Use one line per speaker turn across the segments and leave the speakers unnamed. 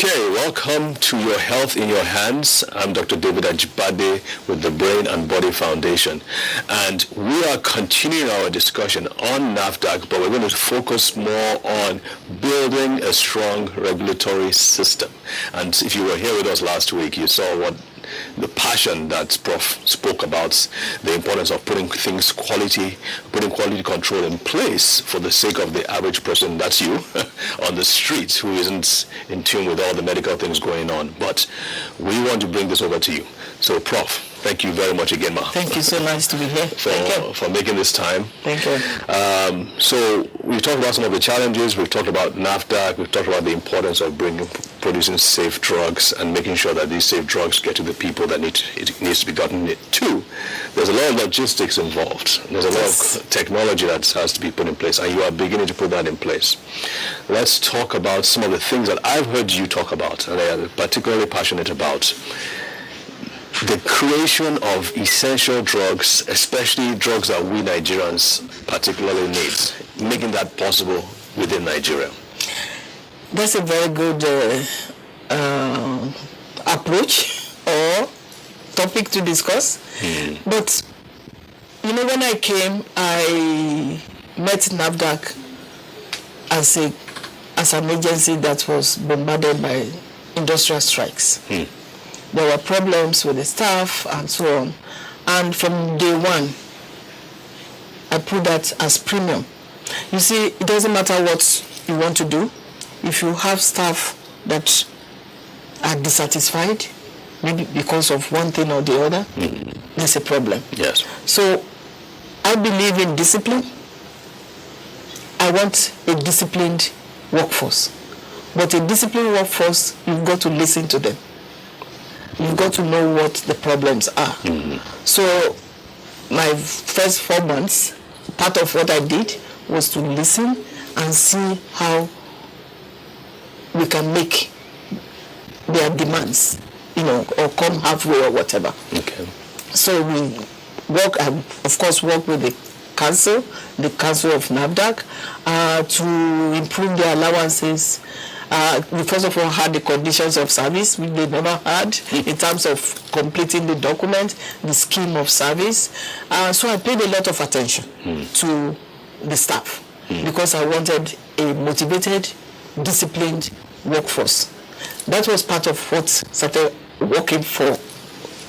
Okay, welcome to Your Health in Your Hands. I'm Dr. David Ajibade with the Brain and Body Foundation. And we are continuing our discussion on NAFDAC, but we're going to focus more on building a strong regulatory system. And if you were here with us last week, you saw what the passion that Prof spoke about, the importance of putting quality control in place for the sake of the average person, that's you, on the streets who isn't in tune with all the medical things going on. But we want to bring this over to you. So, Prof, thank you very much again, Ma.
Thank you so much to be here.
For making this time.
Thank you.
So we've talked about some of the challenges. We've talked about NAFDAC. We've talked about the importance of producing safe drugs and making sure that these safe drugs get to the people that it needs to be gotten to. There's a lot of logistics involved. There's a lot of technology that has to be put in place, and you are beginning to put that in place. Let's talk about some of the things that I've heard you talk about, and I am particularly passionate about. The creation of essential drugs, especially drugs that we Nigerians particularly need, making that possible within Nigeria.
That's a very good approach or topic to discuss. But, when I came, I met NAFDAC as an agency that was bombarded by industrial strikes. There were problems with the staff and so on. And from day one, I put that as premium. You see, it doesn't matter what you want to do. If you have staff that are dissatisfied, maybe because of one thing or the other, there's a problem.
Yes.
So I believe in discipline. I want a disciplined workforce. But a disciplined workforce, you've got to listen to them. You've got to know what the problems are. So my first 4 months, part of what I did was to listen and see how we can make their demands, or come halfway or whatever.
Okay. So
we work with the council of NAFDAC, to improve their allowances. We first of all had the conditions of service, which they never had, in terms of completing the document, the scheme of service. So I paid a lot of attention to the staff because I wanted a motivated, disciplined workforce. That was part of what started working for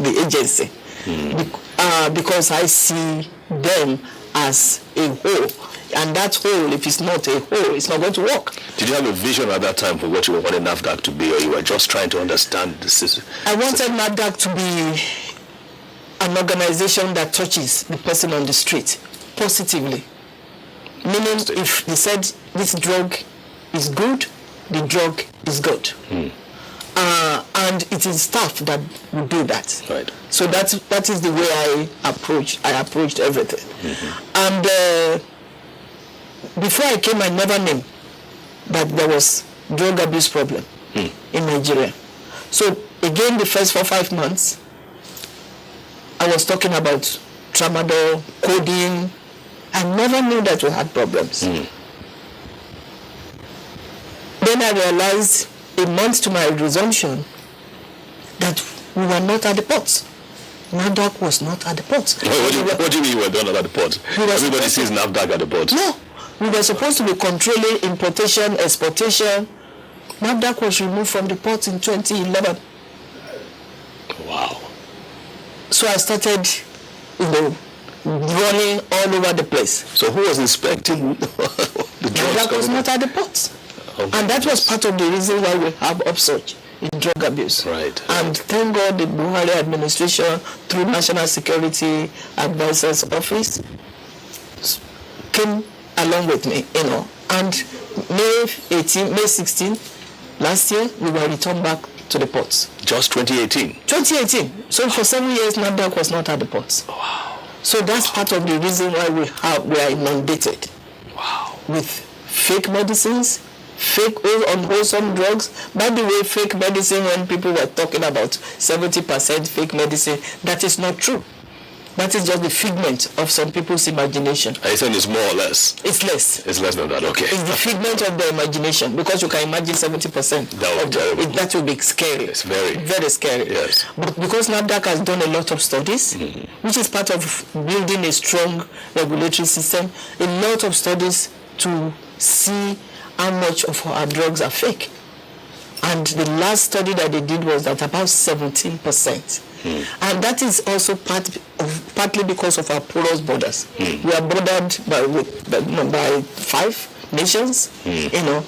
the agency, because I see them as a whole. And that whole, if it's not a whole, it's not going to work.
Did you have a vision at that time for what you wanted NAFDAC to be, or you were just trying to understand the system?
I wanted NAFDAC to be an organization that touches the person on the street positively. Meaning, if they said this drug is good, the drug is good. And it is staff that will do that.
Right.
So that is the way I approached everything. And before I came, I never knew that there was drug abuse problem in Nigeria. So again, the first 4 or 5 months, I was talking about tramadol, codeine. I never knew that we had problems. Then I realized a month to my resumption that we were not at the ports. NAFDAC was not at the ports.
What do you mean you were not at the ports? Everybody sees NAFDAC at the ports.
No. We were supposed to be controlling importation, exportation. NAFDAC was removed from the ports in 2011.
Wow.
So I started, running all over the place.
So who was inspecting the drugs?
NAFDAC was not at the ports. And that was part of the reason why we have upsurge in drug abuse.
Right.
And thank God the Buhari administration, through National Security Advisor's Office, came along with me, And May 16, last year, we were returned back to the ports.
Just 2018?
2018. So for 7 years, NAFDAC was not at the ports.
Wow.
So that's part of the reason why we are inundated.
Wow.
With fake medicines, fake unwholesome drugs. By the way, fake medicine, when people were talking about 70% fake medicine, that is not true. That is just the figment of some people's imagination.
Are you saying it's more or less?
It's less.
It's less than that, okay.
It's the figment of the imagination, because you can imagine 70%.
That would be terrible.
That would be scary.
It's very.
Very scary.
Yes.
But because NAFDAC has done a lot of studies, which is part of building a strong regulatory system, a lot of studies to see how much of our drugs are fake. And the last study that they did was that about 17%. And that is also partly because of our porous borders. We are bordered by 5 nations, and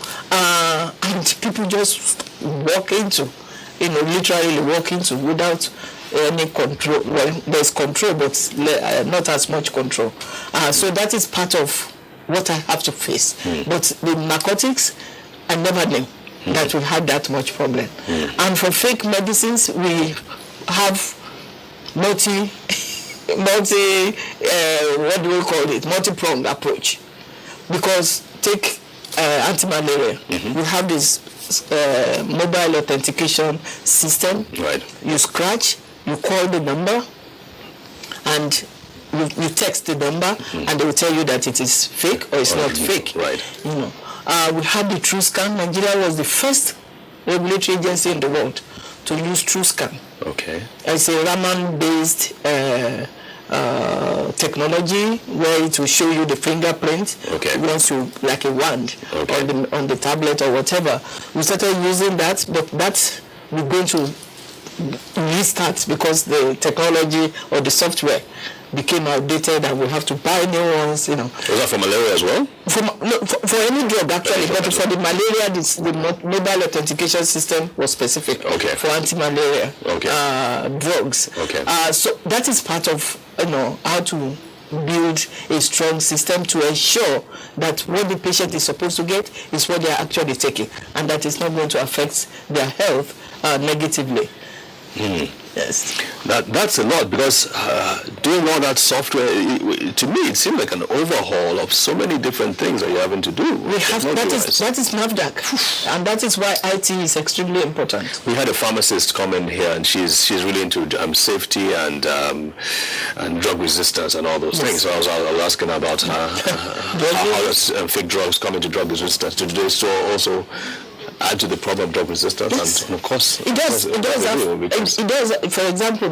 people just walk into, literally walk into without any control. Well, there's control, but not as much control. So that is part of what I have to face. But the narcotics, I never knew that we had that much problem. And for fake medicines, we have multi-pronged approach. Because take anti-malaria, we have this mobile authentication system.
Right.
You scratch, you call the number, and you text the number, and they will tell you that it is fake or it's not fake.
Right.
We had the TrueScan. Nigeria was the first regulatory agency in the world to use TrueScan.
Okay.
It's a Raman-based technology where it will show you the fingerprint once you, like a wand, on the tablet or whatever. We started using that, but that we're going to restart because the technology or the software became outdated and we have to buy new ones, Was
that for malaria as well?
For any drug, actually, but for the malaria, the mobile authentication system was specific for anti-malaria drugs.
Okay.
So that is part of, how to build a strong system to ensure that what the patient is supposed to get is what they are actually taking, and that is not going to affect their health negatively. Yes.
That's a lot, because doing all that software, to me, it seems like an overhaul of so many different things that you're having to do.
That is NAFDAC, and that is why IT is extremely important.
We had a pharmacist come in here, and she's really into safety and drug resistance and all those things. So I was asking about how does fake drugs come into drug resistance. Did they also add to the problem of drug resistance?
Yes.
And of course
it does. It does. For example,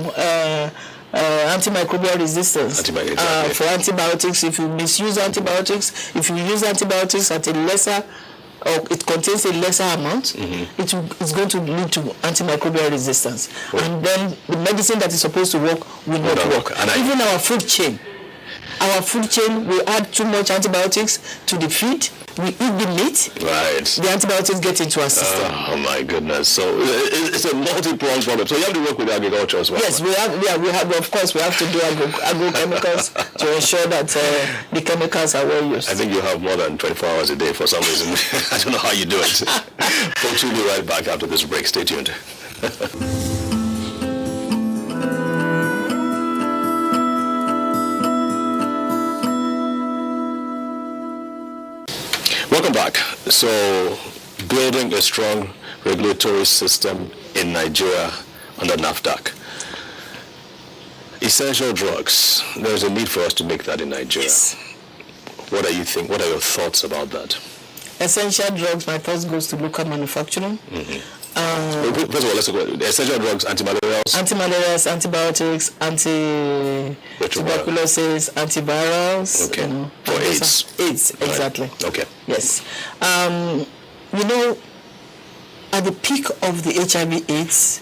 antimicrobial resistance. For antibiotics, if you misuse antibiotics, if you use antibiotics at a lesser, or it contains a lesser amount, it's going to lead to antimicrobial resistance. And then the medicine that is supposed to work will not work. Even our food chain. We add too much antibiotics to the feed. We eat the meat. Right. The antibiotics get into our system.
Oh my goodness! So it's a multi-pronged problem. So you have to work with agriculture as well.
Yes, we have. Of course, we have to do agrochemicals to ensure that the chemicals are well used.
I think you have more than 24 hours a day for some reason. I don't know how you do it. Folks, we'll be right back after this break. Stay tuned. Welcome back. So, building a strong regulatory system in Nigeria under NAFDAC. Essential drugs. There's a need for us to make that in Nigeria.
Yes.
What are your thoughts about that?
Essential drugs, my thoughts goes to local manufacturing.
First of all, let's talk about essential drugs,
antimalarials, antibiotics, anti-tuberculosis, antivirals.
Okay. For AIDS.
AIDS, exactly.
Right. Okay.
Yes. At the peak of the HIV/AIDS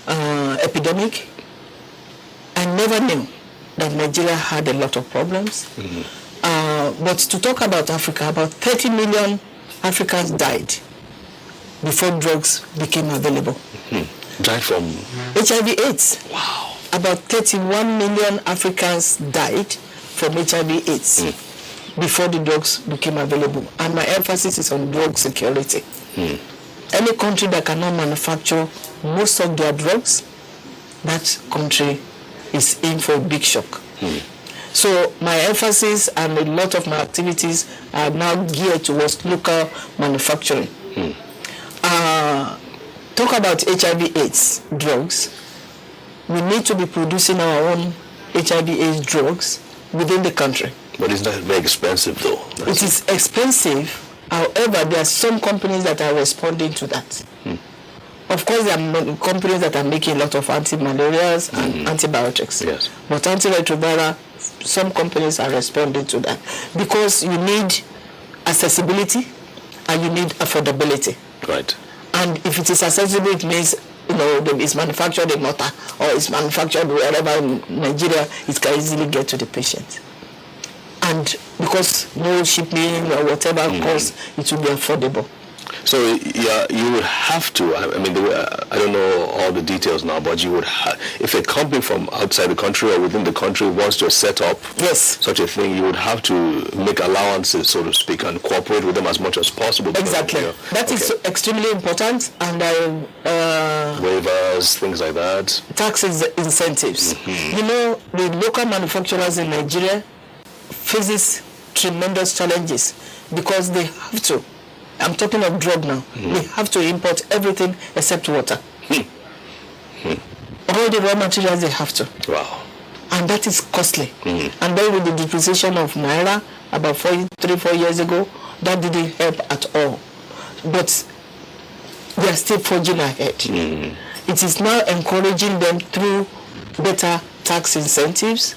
epidemic, I never knew that Nigeria had a lot of problems. But to talk about Africa, about 30 million Africans died before drugs became available.
Died from
HIV/AIDS.
Wow.
About 31 million Africans died from HIV/AIDS before the drugs became available. And my emphasis is on drug security. Any country that cannot manufacture most of their drugs, that country is in for a big shock. So my emphasis and a lot of my activities are now geared towards local manufacturing. Talk about HIV/AIDS drugs. We need to be producing our own HIV/AIDS drugs within the country.
But it's not very expensive, though.
It is expensive. However, there are some companies that are responding to that. Of course, there are companies that are making a lot of anti-malarials and antibiotics.
Yes.
But antiretroviral, some companies are responding to that because you need accessibility and you need affordability.
Right.
And if it is accessible, it means it's manufactured in Malta or it's manufactured wherever in Nigeria, it can easily get to the patient. And because no shipping or whatever cost, it will be affordable.
So yeah, you would have to. I mean, I don't know all the details now, but you would have. If a company from outside the country or within the country wants to set up such a thing, you would have to make allowances, so to speak, and cooperate with them as much as possible.
Exactly. That is extremely important, and
waivers, things like that.
Tax incentives. The local manufacturers in Nigeria faces tremendous challenges because they have to. I'm talking of drug now. They have to import everything except water. All the raw materials they have to.
Wow.
And that is costly. And then with the depreciation of Naira about 4 years ago, that didn't help at all. But they are still forging ahead. It is now encouraging them through better tax incentives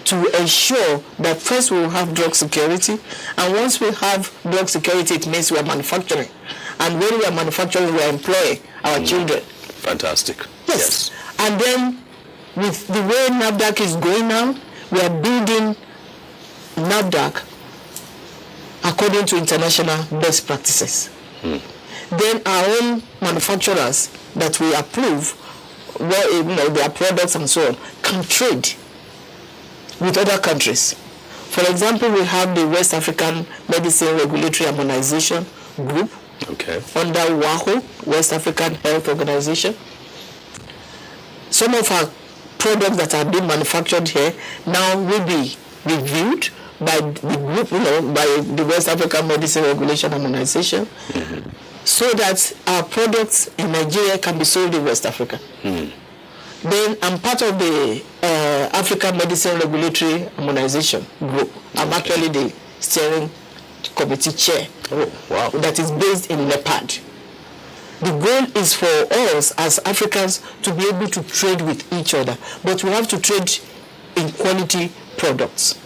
to ensure that first we will have drug security, and once we have drug security, it means we are manufacturing. And when we are manufacturing, we are employing our children.
Fantastic.
Yes. And then with the way NAFDAC is going now, we are building NAFDAC according to international best practices. Then our own manufacturers that we approve, their products and so on, can trade with other countries. For example, we have the West African Medicine Regulatory Harmonization Group under WAHO, West African Health Organization. Some of our products that are being manufactured here now will be reviewed by the group, by the West African Medicine Regulation Harmonization, so that our products in Nigeria can be sold in West Africa. Then I'm part of the African Medicine Regulatory Harmonization Group. I'm actually the steering committee chair.
Oh, wow.
That is based in NEPAD. The goal is for us as Africans to be able to trade with each other, but we have to trade in quality products.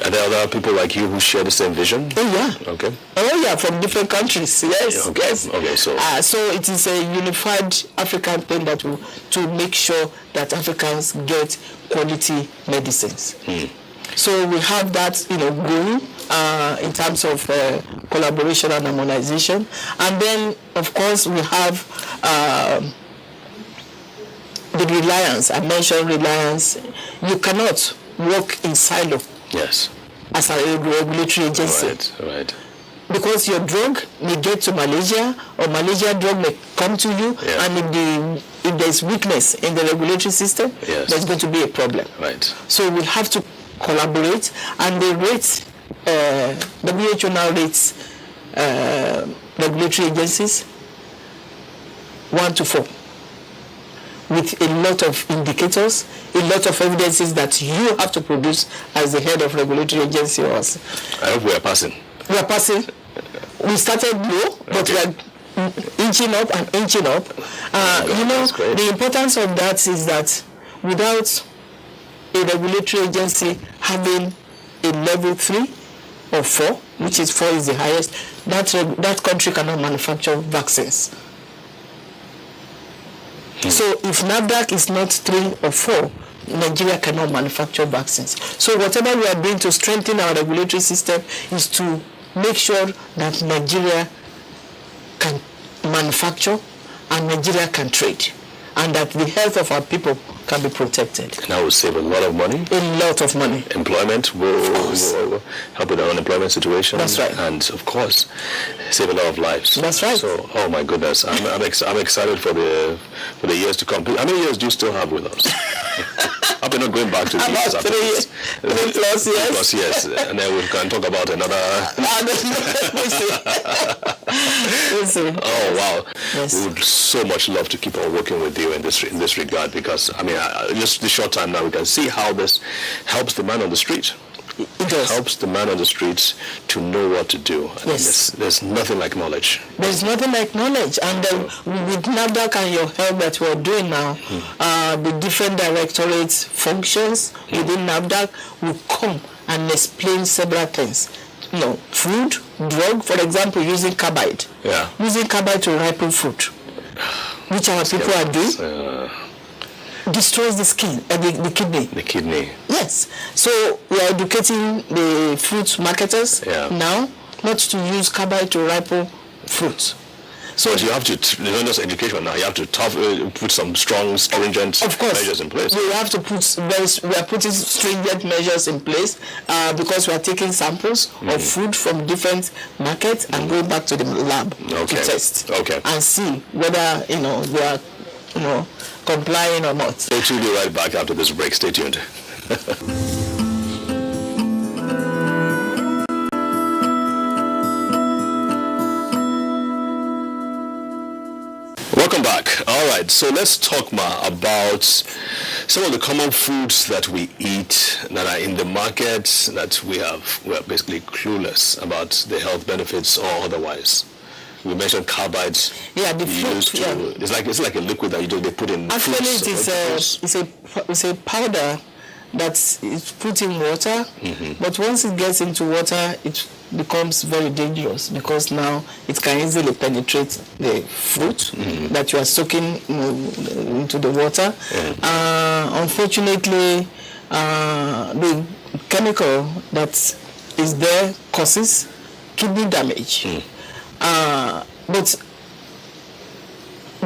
Are there other people like you who share the same vision?
Oh yeah.
Okay.
Oh yeah, from different countries. Yes.
Okay.
Yes.
Okay.
So it is a unified African thing that to make sure that Africans get quality medicines. So we have that, going in terms of collaboration and harmonization, and then of course we have the reliance. I mentioned reliance. You cannot work in silo.
Yes.
As a regulatory agency.
Right.
Because your drug may get to Malaysia, or Malaysia drug may come to you, and if there's weakness in the regulatory system, there's going to be a problem.
Right.
So we have to collaborate, and the rates, WHO now rates regulatory agencies 1 to 4. With a lot of indicators, a lot of evidences that you have to produce as the head of regulatory agency. I
hope we are passing.
We are passing. We started low, but we are inching up and inching up. The importance of that is that without a regulatory agency having a level 3 or 4, which is 4 is the highest, that country cannot manufacture vaccines. So if NAFDAC is not 3 or 4, Nigeria cannot manufacture vaccines. So whatever we are doing to strengthen our regulatory system is to make sure that Nigeria can manufacture and Nigeria can trade, and that the health of our people can be protected.
And that will save a lot of money.
A lot of money.
Employment will help with our unemployment situation.
That's right.
And of course, save a lot of lives.
That's right.
So, oh my goodness, I'm excited for the years to come. How many years do you still have with us? Hope you're not going back to the
About
after
3
this.
3+ years.
3+ years. And then we can talk about another.
We'll see.
Oh, wow.
Yes.
We would so much love to keep on working with you in this regard, because, I mean, just this short time now, we can see how this helps the man on the street.
It does.
Helps the man on the streets to know what to do. I mean,
Yes.
there's nothing like knowledge.
There's nothing like knowledge. And with NAFDAC and your help that we're doing now, the different directorate functions within NAFDAC will come and explain several things. You know, food, drug, for example, using carbide.
Yeah.
Using carbide to ripen fruit, which our people are doing, destroys the skin, the kidney.
The kidney.
Yes. So we are educating the fruit marketers now not to use carbide to ripen fruit.
So you have to, it's not just education now, you have to put some strong, stringent measures in place.
We have to we are putting stringent measures in place because we are taking samples of food from different markets and going back to the lab to test and see whether they are complying or not.
We'll be right back after this break. Stay tuned. Welcome back. All right, so let's talk more about some of the common foods that we eat that are in the market that we're basically clueless about the health benefits or otherwise. We mentioned carbides.
Yeah, the fruit.
It's like a liquid that they put in.
Actually,
fruits,
it's a powder that is put in water, but once it gets into water, it becomes very dangerous because now it can easily penetrate the fruit that you are soaking into the water. Unfortunately, the chemical that is there causes kidney damage. But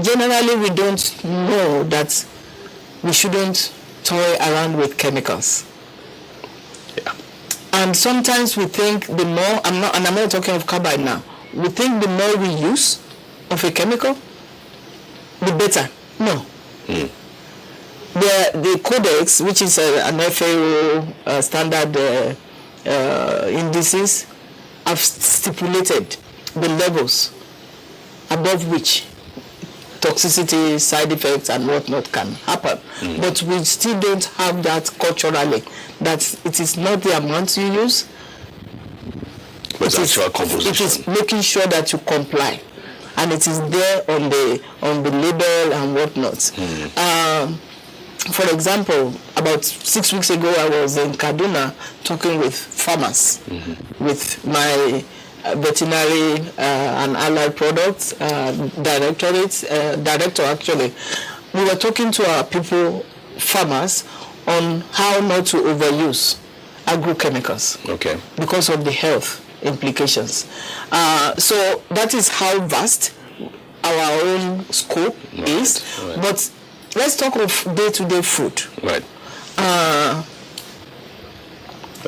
generally, we don't know that we shouldn't toy around with chemicals.
Yeah.
And sometimes we think the more, I'm not talking of carbide now, we think the more we use of a chemical, the better. No. The codex, which is an FAO standard indices, have stipulated the levels above which toxicity, side effects, and whatnot can happen. But we still don't have that culturally, that it is not the amount you use,
but it's actual composition.
It is making sure that you comply, and it is there on the label and whatnot. For example, about 6 weeks ago, I was in Kaduna talking with farmers, with my veterinary and allied products director actually. We were talking to our people, farmers, on how not to overuse agrochemicals because of the health implications. So that is how vast our own scope is. Right. But let's talk of day-to-day food.
Right.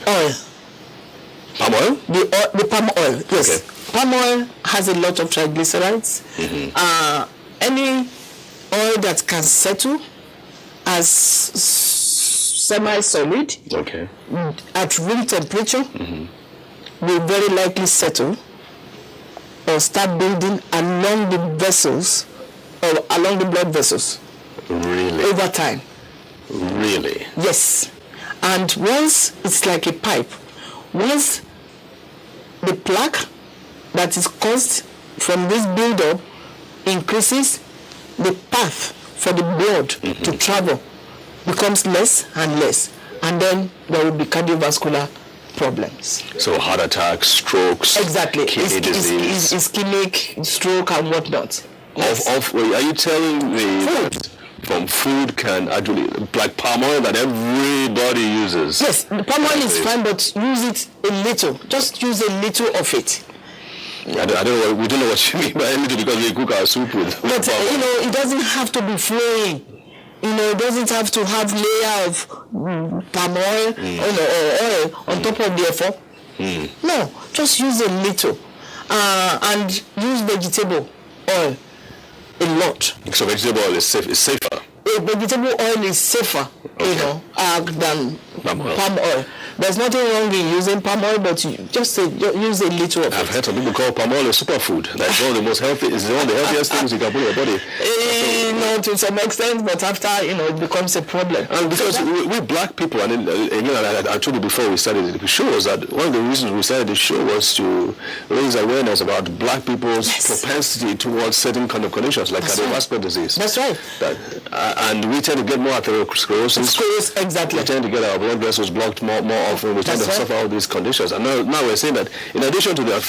Oil.
Palm oil?
The palm oil, yes. Palm oil has a lot of triglycerides. Any oil that can settle as semi-solid at room temperature will very likely settle or start building along the vessels or along the blood vessels.
Really?
Over time.
Really?
Yes. And once it's like a pipe, once the plaque that is caused from this buildup increases, the path for the blood to travel becomes less and less, and then there will be cardiovascular problems.
So heart attacks, strokes, kidney disease,
ischemic, stroke, and whatnot.
Yes. Are you telling me that from food can actually, like palm oil that everybody uses?
Yes, the palm oil is fine, but use it a little. Just use a little of it.
I don't know. We don't know what you mean by a little because we cook our soup with.
But it doesn't have to be flowing. It doesn't have to have layer of palm oil or oil on top of the effort. No, just use a little, and use vegetable oil a lot.
So vegetable oil is safer.
vegetable oil is safer, than palm oil. There's nothing wrong in using palm oil, but you just use a little of it.
I've heard some people call palm oil a superfood. That's one of the most healthy. It's one of the healthiest things you can put in your body.
To some extent, but after it becomes a problem.
And because we black people, and again, I told you before we started the show, was that one of the reasons we started the show was to raise awareness about black people's propensity towards certain kind of conditions like cardiovascular disease.
That's right.
And we tend to get more atherosclerosis.
Exactly.
We tend to get our blood vessels blocked more often. We tend to suffer all these conditions. And now we're saying that in addition to that,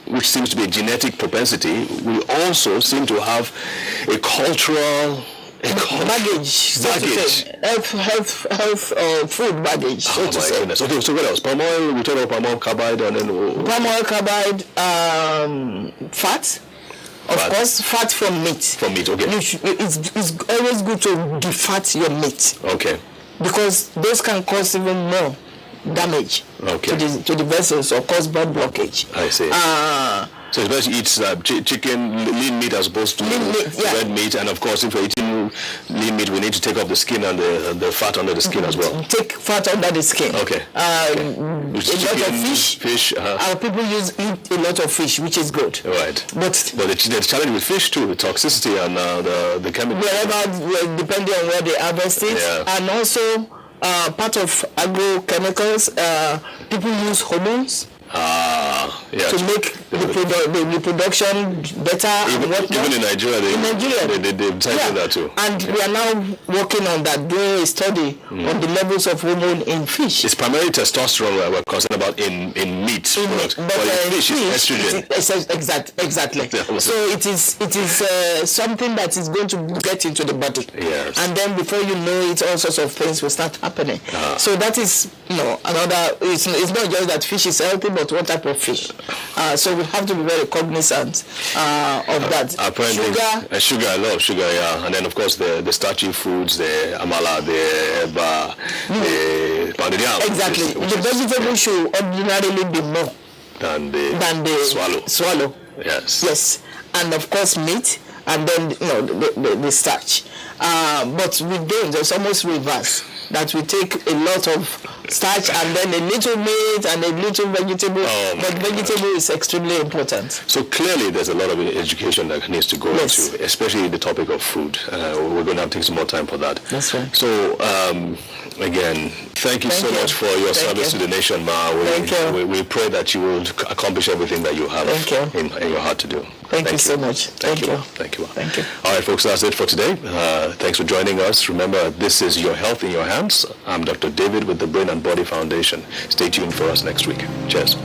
which seems to be a genetic propensity, we also seem to have a cultural
baggage. Health food baggage.
Oh my goodness. Okay, so what else? Palm oil, we talked about palm oil carbide and then...
Palm oil carbide, fat. Of course, fat from meat.
From meat, okay.
It's always good to defat your meat.
Okay.
Because those can cause even more damage to the vessels or cause blood blockage.
I see. So it's best to eat chicken, lean meat as opposed to red meat. And of course, if we're eating lean meat, we need to take off the skin and the fat under the skin as well.
Take fat under the skin.
Okay.
A lot of fish. People eat a lot of fish, which is good.
Right.
But
the challenge with fish too, the toxicity and the chemicals.
Wherever, depending on where they harvest it. Yeah. And also, part of agrochemicals, people use hormones. To make the reproduction better and whatnot.
Even in Nigeria, they tighten that too.
And we are now working on that, doing a study on the levels of hormone in fish.
It's primarily testosterone we're concerned about in meat. But in fish, it's estrogen.
Exactly. So it is something that is going to get into the body.
Yes.
And then before you know it, all sorts of things will start happening. So that is, another, it's not just that fish is healthy, but what type of fish. So we have to be very cognizant of that.
Sugar, I love sugar, yeah. And then of course the starchy foods, the amala, the eba, the pounded yam.
Exactly. The vegetable should ordinarily be more
than the
swallow.
Yes.
Yes. And of course meat, and then the starch. But with them, it's almost reverse. That we take a lot of starch and then a little meat and a little vegetable. But vegetable is extremely important.
So clearly there's a lot of education that needs to go into, especially the topic of food. We're going to have to take some more time for that.
That's right.
So again, thank you so much for your service to the nation, Ma. We pray that you will accomplish everything that you have in your heart to do.
Thank you so much.
Thank you.
Thank you.
All right, folks, that's it for today. Thanks for joining us. Remember, this is Your Health in Your Hands. I'm Dr. David with the Brain and Body Foundation. Stay tuned for us next week. Cheers.